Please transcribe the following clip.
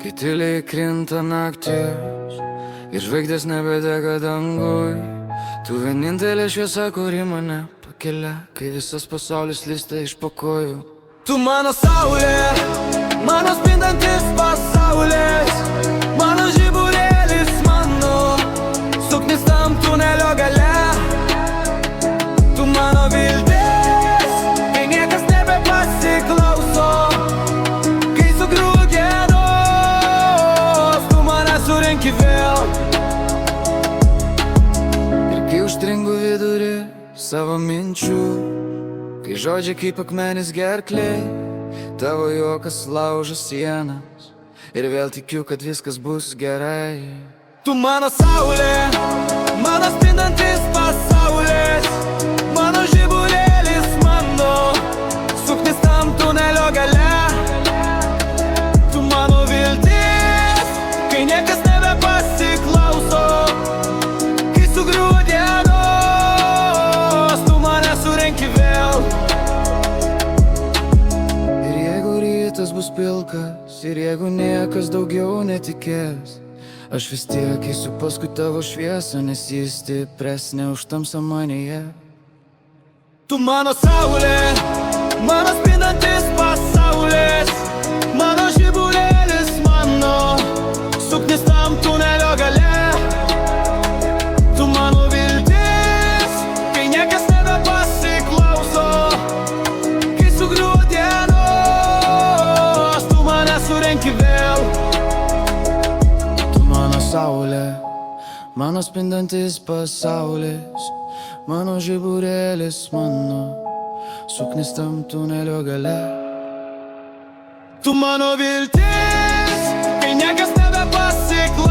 Kai tyliai krinta naktis ir žvaigždės nebedega danguj, tu vienintelė šviesa, kuri mane pakelia, kai visas pasaulis lysta iš po kojų. Tu mano saulė, mano spindantis pasaulis, mano žiburėlis, mano suknis tam tunelio gale. Tu mano viltis, kai niekas nebepasiklauso, kai sugriūva gėdos, tu mane surenki vėl. Ir kai užstringu vidurį savo minčių, kai žodžiai kaip akmenis gerklėj, tavo juokas laužo sienas, ir vėl tikiu, kad viskas bus gerai. Tu mano saulė, mano spindantis pasaulis, mano žiburėlis, mano suknis tam tunelio gale. Tu mano viltis, kai niekas nebepasiklauso, kai sugriūva dienos, tu mane surenki vėl. Ir jeigu rytas bus pilkas, ir jeigu niekas daugiau netikės, aš vis tiek eisiu paskui tavo šviesą, nes jis stipresnė už tamsą manyje. Tu mano saulė, mano spindantis pasaulis, mano žiburėlis, mano suknis tam tunelio gale. Tu mano viltis, kai niekas nebepasiklauso, kai sugriūva dienos, tu mane surenki vėl. Saulė, mano spindantis pasaulis, mano žiburėlis, mano suknis tam tunelio gale. Tu mano viltis, kai niekas nebepasiklauso,